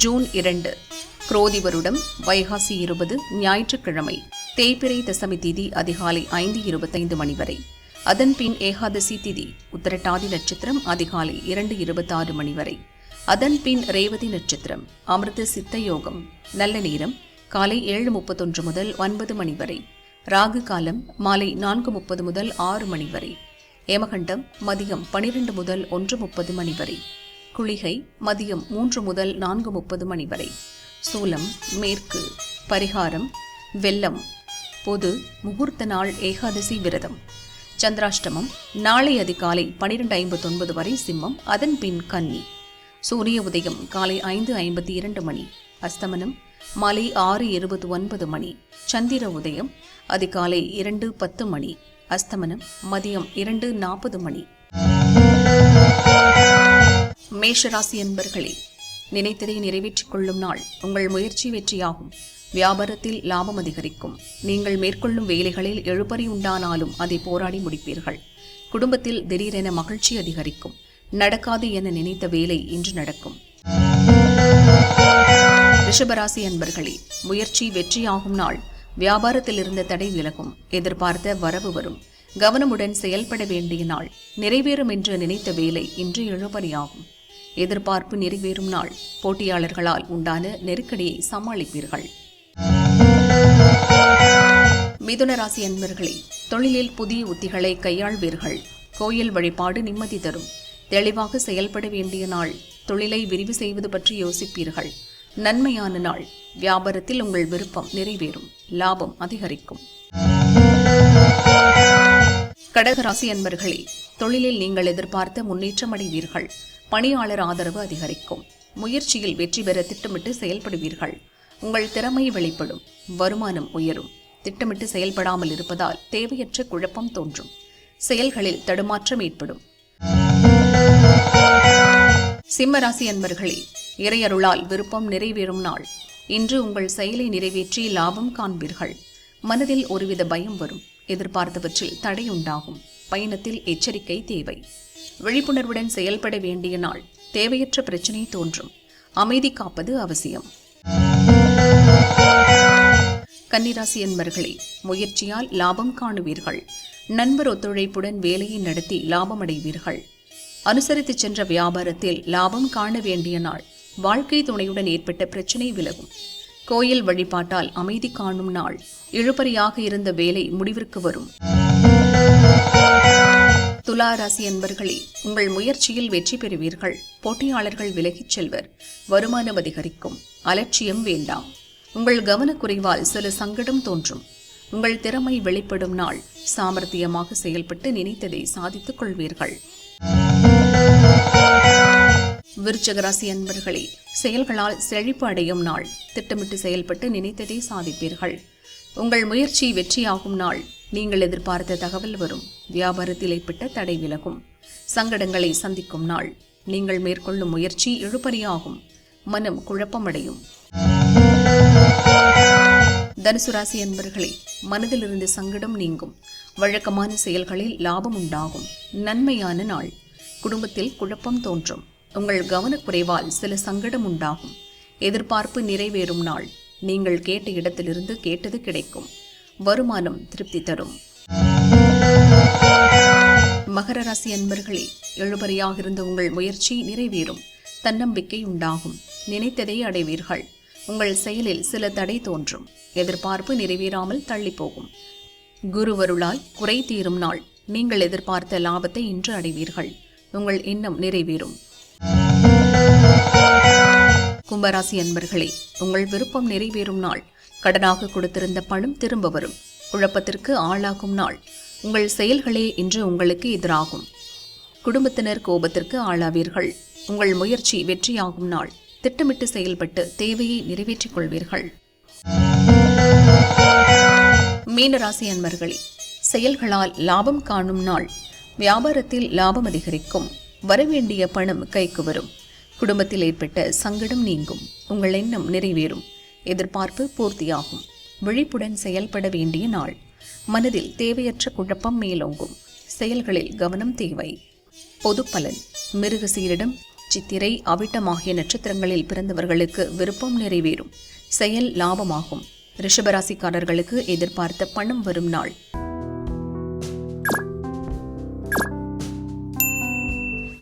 June 2 குரோதி வருடம் வைகாசி 20 ஞாயிற்றுக்கிழமை. தேய்பிறை தசமி திதி அதிகாலை 5:25 மணி வரை. அதன்பின் ஏகாதசி திதி உத்திரட்டாதி நட்சத்திரம் அதிகாலை 2:26 மணி வரை. அதன்பின் ரேவதி நட்சத்திரம். அமிர்த சித்த யோகம். நல்ல நேரம் காலை 7:31 முதல் 9 மணி வரை. ராகு காலம் மாலை 4:30 முதல் 6 மணி வரை. ஏமகண்டம் மதியம் 12 முதல் 1:30 மணி வரை. குளிகை மதியம் 3 முதல் 4:30 மணி வரை. சூலம் மேற்கு. பரிகாரம் வெல்லம். பொது முகூர்த்த நாள் ஏகாதசி விரதம். சந்திராஷ்டமம் நாளை அதிகாலை 12:59 வரை சிம்மம், அதன் பின் கன்னி. சூரிய உதயம் காலை 5:52 மணி. அஸ்தமனம் மாலை 6:29 மணி. சந்திர உதயம் அதிகாலை 2:10 மணி. அஸ்தமனம் மதியம் 2:40 மணி. மேஷராசி அன்பர்களே, நினைத்ததை நிறைவேற்றிக் கொள்ளும் நாள். உங்கள் முயற்சி வெற்றியாகும். வியாபாரத்தில் லாபம் அதிகரிக்கும். நீங்கள் மேற்கொள்ளும் வேலைகளில் எழுபறி உண்டானாலும் அதை போராடி முடிப்பீர்கள். குடும்பத்தில் திடீரென மகிழ்ச்சி அதிகரிக்கும். நடக்காது என நினைத்த வேலை இன்று நடக்கும். ரிஷபராசி அன்பர்களே, முயற்சி வெற்றியாகும் நாள். வியாபாரத்தில் இருந்த தடை விலகும். எதிர்பார்த்த வரவு வரும். கவனமுடன் செயல்பட வேண்டிய நாள். நிறைவேறும் என்று நினைத்த வேலை இன்று இழுபறியாகும். எதிர்பார்ப்பு நிறைவேறும் நாள். போட்டியாளர்களால் உண்டான நெருக்கடியை சமாளிப்பீர்கள். மிதுன ராசி அன்பர்களே, தொழிலில் புதிய உத்திகளை கையாள்வீர்கள். கோயில் வழிபாடு நிம்மதி தரும். தெளிவாக செயல்பட வேண்டிய நாள். தொழிலை விரிவு செய்வது பற்றி யோசிப்பீர்கள். நன்மையான நாள். வியாபாரத்தில் உங்கள் விருப்பம் நிறைவேறும். லாபம் அதிகரிக்கும். கடகராசி அன்பர்களே, தொழிலில் நீங்கள் எதிர்பார்த்த முன்னேற்றம் அடைவீர்கள். பணியாளர் ஆதரவு அதிகரிக்கும். முயற்சியில் வெற்றி பெற திட்டமிட்டு செயல்படுவீர்கள். உங்கள் திறமை வெளிப்படும். வருமானம் உயரும். திட்டமிட்டு செயல்படாமல் இருப்பதால் தேவையற்ற குழப்பம் தோன்றும். செயல்களில் தடுமாற்றம் ஏற்படும். சிம்மராசி அன்பர்களே, இறையருளால் விருப்பம் நிறைவேறும் நாள். இன்று உங்கள் செயலை நிறைவேற்றி லாபம் காண்பீர்கள். மனதில் ஒருவித பயம் வரும். எதிர்பார்த்தவற்றில் தடையுண்டாகும். பயணத்தில் எச்சரிக்கை தேவை. விழிப்புணர்வுடன் செயல்பட வேண்டிய நாள். தேவையற்ற பிரச்சனை தோன்றும். அமைதி காப்பது அவசியம். கன்னிராசி அன்பர்களே, முயற்சியால் லாபம் காணுவீர்கள். நண்பர் ஒத்துழைப்புடன் வேலையை நடத்தி லாபம் அடைவீர்கள். அனுசரித்து சென்ற வியாபாரத்தில் லாபம் காண வேண்டிய நாள். வாழ்க்கை துணையுடன் ஏற்பட்ட பிரச்சனை விலகும். கோயில் வழிபாட்டால் அமைதி காணும் நாள். இழுபறியாக இருந்த வேலை முடிவிற்கு வரும். துலா ராசி அன்பர்களே, உங்கள் முயற்சியில் வெற்றி பெறுவீர்கள். போட்டியாளர்கள் விலகிச் செல்வர். வருமானம் அதிகரிக்கும். அலட்சியம் வேண்டாம். உங்கள் கவனக்குறைவால் சில சங்கடம் தோன்றும். உங்கள் திறமை வெளிப்படும் நாள். சாமர்த்தியமாக செயல்பட்டு நினைத்ததை சாதித்துக் கொள்வீர்கள். விருச்சிக ராசி அன்பர்களே, செயல்களால் செழிப்பு அடையும் நாள். திட்டமிட்டு செயல்பட்டு நினைத்ததை சாதிப்பீர்கள். உங்கள் முயற்சி வெற்றியாகும் நாள். நீங்கள் எதிர்பார்த்த தகவல் வரும். வியாபாரத்தில் ஏற்பட்ட தடை விலகும். சங்கடங்களை சந்திக்கும் நாள். நீங்கள் மேற்கொள்ளும் முயற்சி இழுபறியாகும். மனம் குழப்பமடையும். தனுசு ராசி அன்பர்களே, மனதில் இருந்து சங்கடம் நீங்கும். வழக்கமான செயல்களில் லாபம் உண்டாகும். நன்மையான நாள். குடும்பத்தில் குழப்பம் தோன்றும். உங்கள் கவனக்குறைவால் சில சங்கடம் உண்டாகும். எதிர்பார்ப்பு நிறைவேறும் நாள். நீங்கள் கேட்ட இடத்திலிருந்து கேட்டது கிடைக்கும். வருமானம் திருப்தி தரும். மகர ராசி அன்பர்களே, எழுபறியாக இருந்த உங்கள் முயற்சி நிறைவேறும். தன்னம்பிக்கை உண்டாகும். நினைத்ததை அடைவீர்கள். உங்கள் செயலில் சில தடை தோன்றும். எதிர்பார்ப்பு நிறைவேறாமல் தள்ளி போகும். குருவருளால் குறை தீரும் நாள். நீங்கள் எதிர்பார்த்த லாபத்தை இன்று அடைவீர்கள். உங்கள் எண்ணம் நிறைவேறும். கும்பராசி அன்பர்களே, உங்கள் விருப்பம் நிறைவேறும் நாள். கடனாக கொடுத்திருந்த பணம் திரும்ப வரும். குழப்பத்திற்கு ஆளாகும் நாள். உங்கள் செயல்களே இன்று உங்களுக்கு எதிராகும். குடும்பத்தினர் கோபத்திற்கு ஆளாவீர்கள். உங்கள் முயற்சி வெற்றியாகும் நாள். திட்டமிட்டு செயல்பட்டு தேவையை நிறைவேற்றிக் கொள்வீர்கள். மீனராசி அன்பர்களே, செயல்களால் லாபம் காணும் நாள். வியாபாரத்தில் லாபம் அதிகரிக்கும். வரவேண்டிய பணம் கைக்கு வரும். குடும்பத்தில் ஏற்பட்ட சங்கடம் நீங்கும். உங்கள் எண்ணம் நிறைவேறும். எதிர்பார்ப்பு பூர்த்தியாகும். விழிப்புடன் செயல்பட வேண்டிய நாள். மனதில் தேவையற்ற குழப்பம் மேலோங்கும். செயல்களில் கவனம் தேவை. பொது பலன். மிருகசீரிடம் சித்திரை, அவிட்டம் ஆகிய நட்சத்திரங்களில் பிறந்தவர்களுக்கு விருப்பம் நிறைவேறும். செயல் லாபமாகும். ரிஷபராசிக்காரர்களுக்கு எதிர்பார்த்த பணம் வரும் நாள்.